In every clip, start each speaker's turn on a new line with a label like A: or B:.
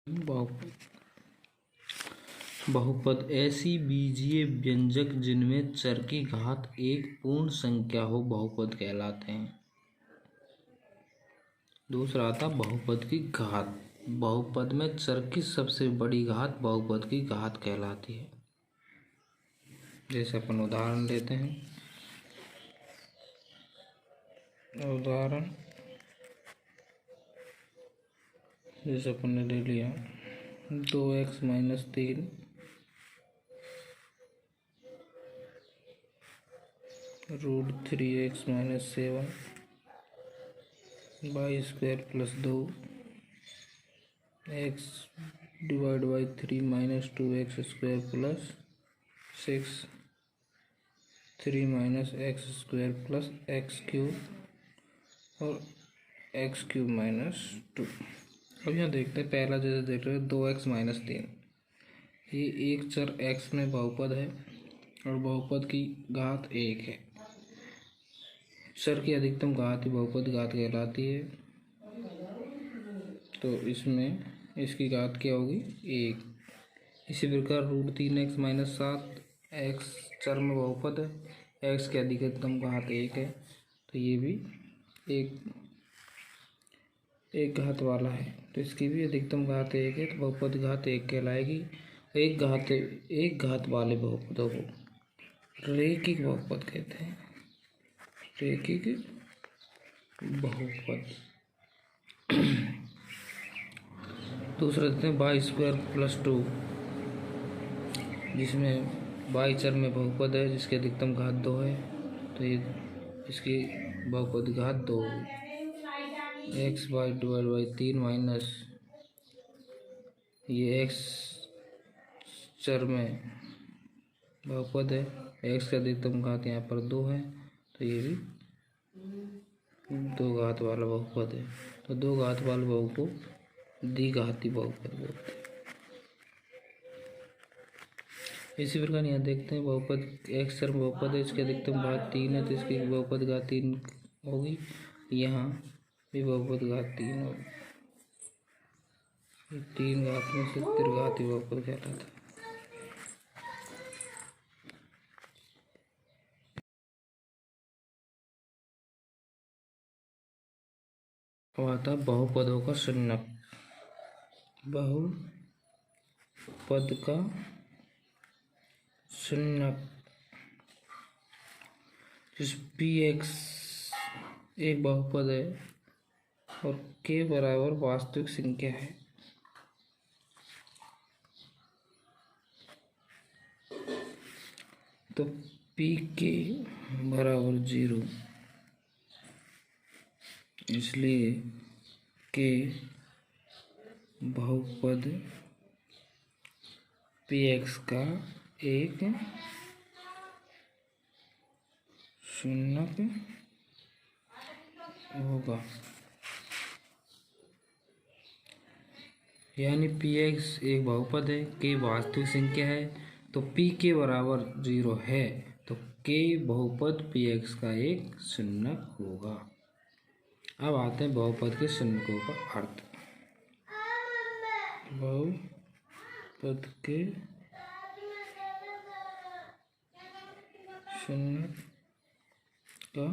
A: बहुपद बहुपद ऐसी बीजीय व्यंजक जिनमें चर की घात एक पूर्ण संख्या हो बहुपद कहलाते हैं। दूसरा आता बहुपद की घात। बहुपद में चर की सबसे बड़ी घात बहुपद की घात कहलाती है। जैसे अपन उदाहरण लेते हैं। उदाहरण जैसे अपन ने ले लिया 2x-3 √3x-7 y² + 2 x / 3 - 2x² + 6 3 - x² + x³ और x³ - 2। अब यहाँ देखते हैं, पहला जैसे देख रहे हैं 2x-3, ये एक चर x में बहुपद है और बहुपद की घात 1 है। चर की अधिकतम घात ही बहुपद घात कहलाती है। तो इसमें इसकी घात क्या होगी? 1। इसी प्रकार √3x - 7 x चर में बहुपद है, x की अधिकतम घात 1 है, तो ये भी एक घात वाला है, तो इसकी भी अधिकतम घात 1 है, तो बहुपद घात 1 कहलाएगी। एक घात वाले बहुपदों को रैखिक बहुपद कहते हैं। रैखिक बहुपद। दूसरा देते हैं y² + 2, जिसमें y चर में बहुपद है जिसकी अधिकतम घात 2 है, तो ये इसकी बहुपद घात 2 होगी। x / 3 माइनस ये x चर में बहुपद है, x का अधिकतम घात यहाँ पर 2 है, तो ये भी 2 घात वाला बहुपद है। तो 2 घात वाले बहुपद को द्विघाती बहुपद बोलते हैं। इसी प्रकार यहाँ देखते हैं बहुपद x चर में बहुपद है, इसकी अधिकतम घात 3 है, तो इसकी बहुपद घात 3 होगी। यहाँ भी बहुपद घात 3 होगी। 3 घात में से त्रिघाती बहुपद कहलाता है। अब आता है बहुपदों का शून्यक। बहुपद का शून्यक, जिस px एक बहुपद है और k बराबर वास्तविक संख्या है, तो pk बराबर 0, इसलिए k बहुपद px का एक शून्यक होगा। यानी px एक बहुपद है, k वास्तविक संख्या है, तो pk बराबर 0 है, तो k बहुपद px का एक शून्यक होगा। अब आते हैं बहुपद के शून्यकों का अर्थ। बहुपद के शून्यक का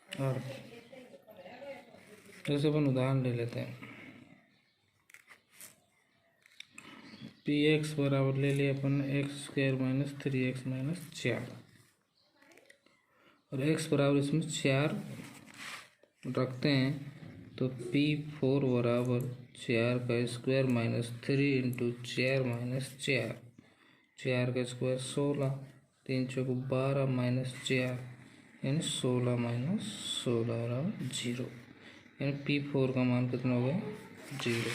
A: अर्थ, जैसे अपन उदाहरण ले लेते हैं। px बराबर ले लिया अपन x² - 3x - 4, और x बराबर इसमें 4 रखते हैं, तो p4 बराबर 4 का स्क्वायर - 3 × 4 - 4, 4 का स्क्वायर 16, 3 × 4 12 - 4 यानी 16 - 16 बराबर 0, यानी p4 का मान कितना हो गया? 0।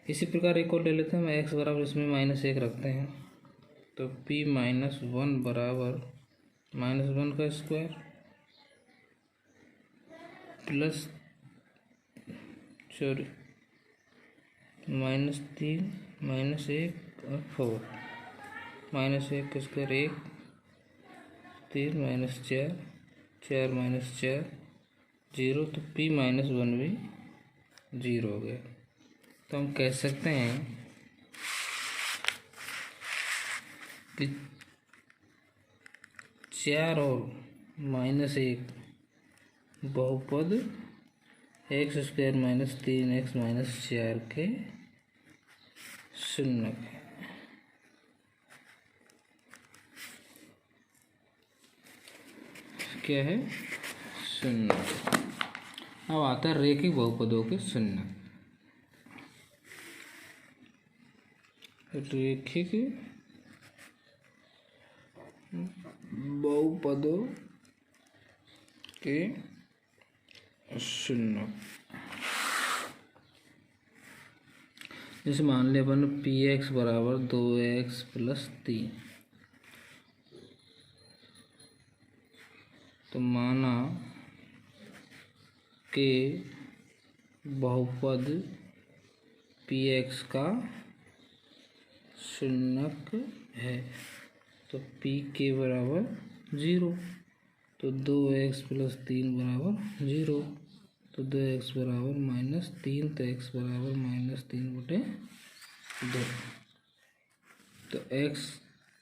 A: इसी प्रकार एक और ले लेते हैं। x बराबर इसमें -1 रखते हैं, तो p - 1 बराबर -1 का स्क्वायर प्लस -3 -1 और 4, -1 का स्क्वायर 1, 3 - 4 4 - 4 0, तो p - 1 भी 0 हो गया। तो हम कह सकते हैं कि 4 और -1 बहुपद x² - 3x - 4 के शून्यक है। क्या है? शून्यक। अब आता है रैखिक बहुपदों के शून्यक। रैखिक बहुपदों के शून्यक, जैसे मान लिया अपन px बराबर 2x + 3, तो माना कि बहुपद px का शून्यक है, तो p के बराबर 0, तो 2x + 3 बराबर 0, तो 2x बराबर -3, तो x बराबर -3/2, तो x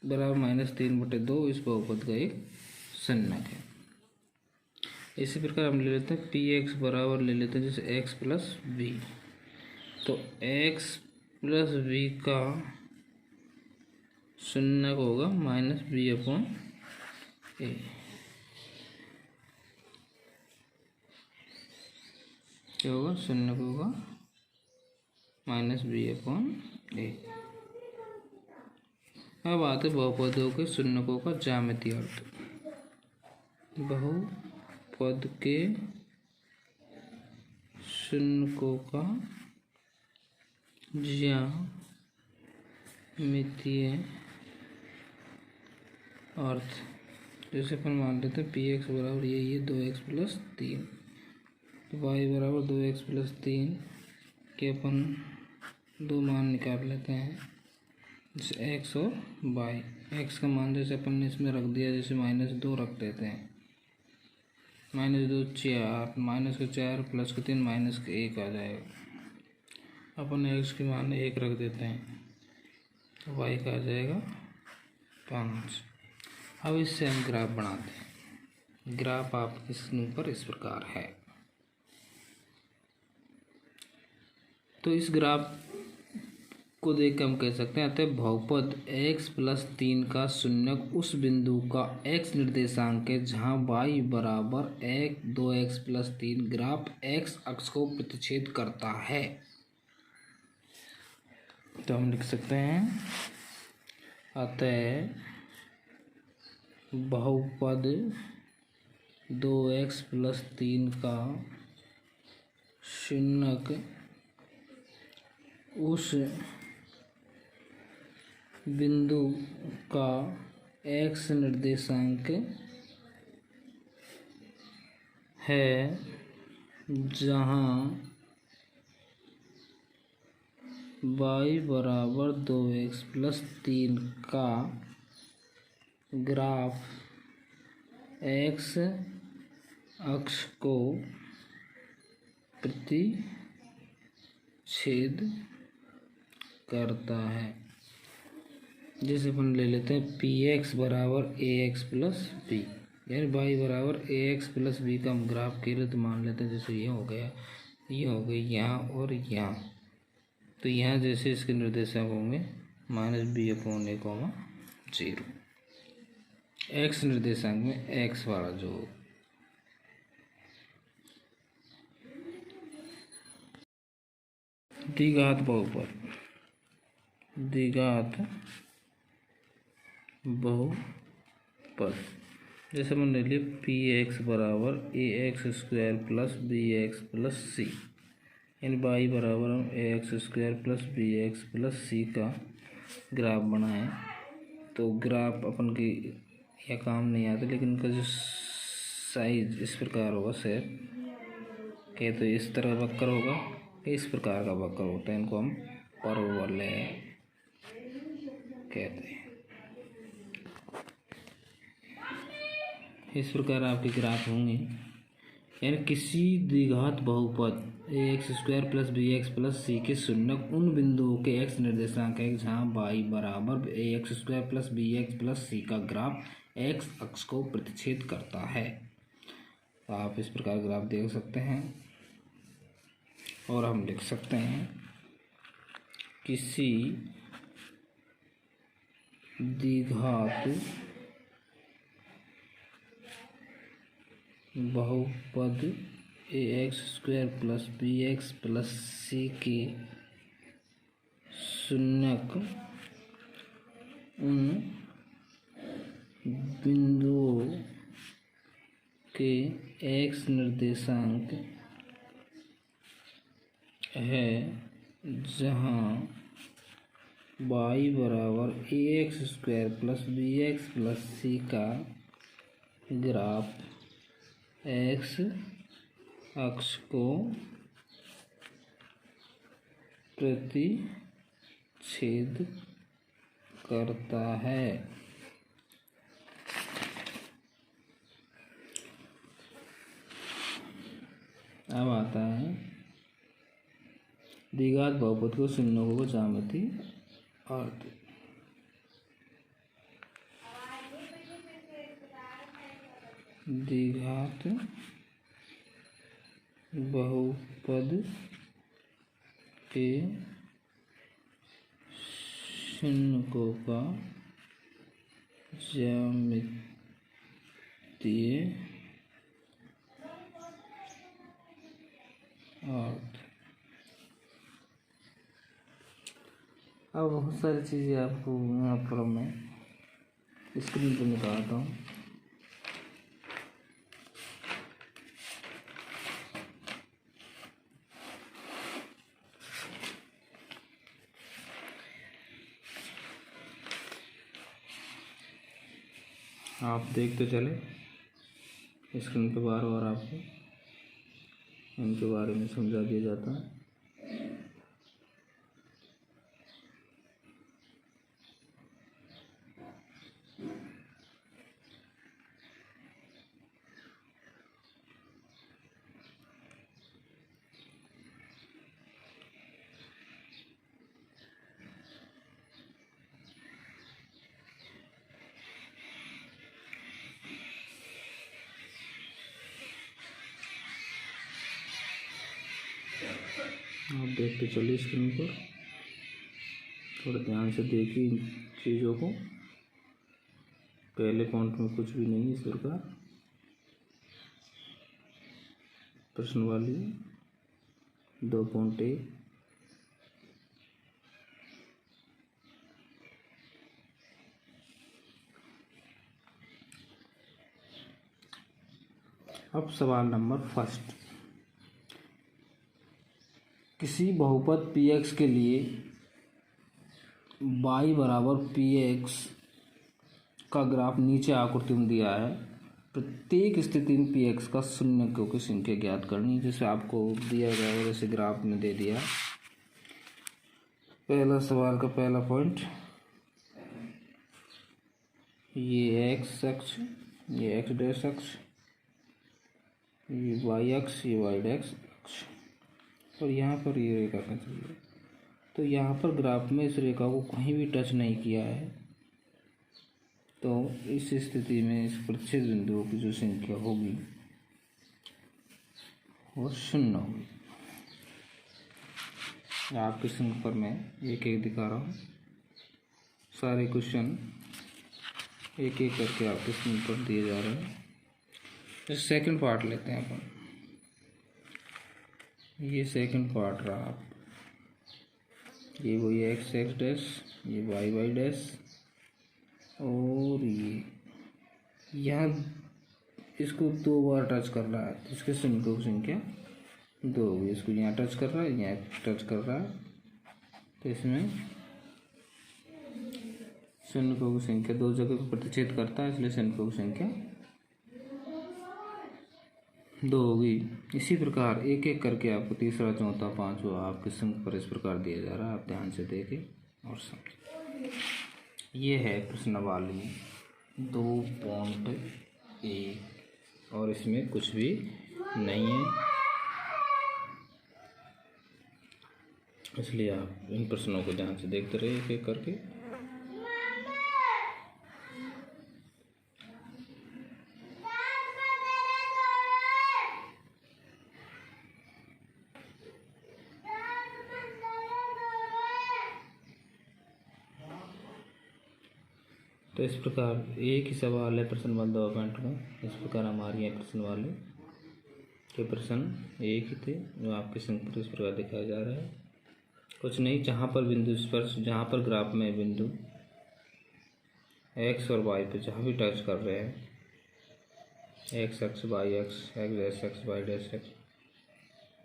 A: बराबर -3/2 इस बहुपद का एक शून्यक है। इसी प्रकार हम ले लेते हैं px बराबर ले लेते हैं जैसे x + b, तो x + b का शून्यक होगा -b/a, क्या होगा? शून्यक होगा -b/a। अब आते बहुपदों के शून्यकों का ज्यामितीय अर्थ। बहुपद के शून्यकों का ज्यामितीय अर्थ, जैसे अपन मान लेते हैं px बराबर ये 2x + 3, तो y बराबर 2x + 3 के अपन दो मान निकाल लेते हैं, जैसे x और y। x का मान जैसे अपन ने इसमें रख दिया, जैसे -2 रख देते हैं, -2 4, -4 + 3 -1 आ जाएगा। अपन x के मान 1 रख देते हैं, तो y का आ जाएगा 5। अब इससे हम ग्राफ बनाते हैं। ग्राफ आपकी स्क्रीन पर इस प्रकार है। तो इस ग्राफ को देख के हम कह सकते हैं अतः बहुपद x + 3 का शून्यक उस बिंदु का x निर्देशांक है जहाँ y बराबर 1 2x + 3 ग्राफ x अक्ष को प्रतिच्छेद करता है। तो हम लिख सकते हैं अतः बहुपद 2x + 3 का शून्यक उस बिंदु का x निर्देशांक है जहाँ y बराबर 2x + 3 का ग्राफ x अक्ष को प्रतिच्छेद करता है। जैसे अपन ले लेते हैं px बराबर ax + b, यानी y बराबर ax + b का हम ग्राफ के लिए तो मान लेते हैं, जैसे ये हो गया, ये हो गई यहाँ और यहाँ, तो यहाँ जैसे इसके निर्देशांक होंगे -b/a, 0। x निर्देशांक में x वाला जो द्विघात बहुपद, द्विघात बहुपद, जैसे मैंने ले लिया px बराबर ax² + bx + c, यानी y बराबर हम ax² + bx + c का ग्राफ बनाए। तो ग्राफ अपन की यह काम नहीं आता, लेकिन उनका जो साइज इस प्रकार होगा, शेप के तो इस तरह वक्र होगा, इस प्रकार का वक्र होता है, इनको हम परवलय कहते हैं। इस प्रकार आपके ग्राफ होंगे। यानी किसी द्विघात बहुपद ax² plus bx plus c के शून्यक उन बिंदुओं के x निर्देशांक है जहाँ y बराबर ax² plus bx plus c का ग्राफ x अक्ष को प्रतिच्छेद करता है। तो आप इस प्रकार ग्राफ देख सकते हैं और हम लिख सकते हैं किसी द्विघात बहुपद ax² plus bx plus c के शून्यक उन बिंदुओं के x निर्देशांक है जहाँ y बराबर ax² plus bx plus c का ग्राफ x अक्ष को प्रतिच्छेद करता है। अब आता है द्विघात बहुपद को शून्यों को ज्यामिति अर्थ। द्विघात बहुपद के शून्यों का ज्यामितीय अर्थ। अब बहुत सारी चीज़ें आपको यहाँ पर मैं स्क्रीन पर निकालता हूँ। आप देखते चले स्क्रीन पर बार बार आपको इनके बारे में समझा दिया जाता है। आप देखते चलिए स्क्रीन पर, थोड़ा ध्यान से देखिए इन चीज़ों को। पहले पॉइंट में कुछ भी नहीं, इस प्रकार प्रश्न वाली 2.1 अब सवाल नंबर फर्स्ट, किसी बहुपद px के लिए y बराबर px का ग्राफ नीचे आकृति में दिया है। प्रत्येक स्थिति में px का शून्यकों की संख्या ज्ञात करनी, जैसे आपको दिया गया है जैसे ग्राफ में दे दिया। पहला सवाल का पहला पॉइंट, ये x अक्ष, ये x डैश अक्ष, ये y अक्ष, ये y डैश अक्ष, और यहाँ पर ये रेखा का चाहिए। तो यहाँ पर ग्राफ में इस रेखा को कहीं भी टच नहीं किया है, तो इस स्थिति में इस प्रतिच्छेद बिंदुओं की जो संख्या होगी वो 0 होगी। आपके स्क्रीन पर मैं एक एक दिखा रहा हूँ, सारे क्वेश्चन एक एक करके आपके स्क्रीन पर दिए जा रहे हैं। तो सेकंड पार्ट लेते हैं अपन। ये सेकंड पार्ट रहा, आप ये वही एक्स एक्स डैश, ये वाई वाई डैश, और ये यहाँ इसको 2 बार टच कर रहा है, इसके शून्यों की संख्या 2 होगी। इसको यहाँ टच कर रहा है, यहाँ टच कर रहा है, तो इसमें शून्यों की संख्या 2 जगह को प्रतिच्छेद करता है, इसलिए शून्यों की संख्या 2 होगी। इसी प्रकार एक एक करके आपको तीसरा चौथा पांचवा आपके संख्या पर इस प्रकार दिया जा रहा है। आप ध्यान से देखें और समझें। ये है प्रश्नावली 2.1 और इसमें कुछ भी नहीं है, इसलिए आप इन प्रश्नों को ध्यान से देखते रहिए एक एक करके। तो इस प्रकार एक ही सवाल है प्रश्न वाले 2 पॉइंट में। इस प्रकार हमारे यहाँ प्रश्न वाले के प्रश्न एक ही थे जो आपके संग पर इस प्रकार दिखाया जा रहा है। कुछ नहीं, जहाँ पर बिंदु स्पर्श, जहाँ पर ग्राफ में बिंदु एक्स और वाई पे जहाँ भी टच कर रहे हैं, x x y x, x dash x y dash x,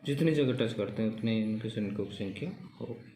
A: जितनी जगह टच करते हैं उतनी इनकी संख्या होगी।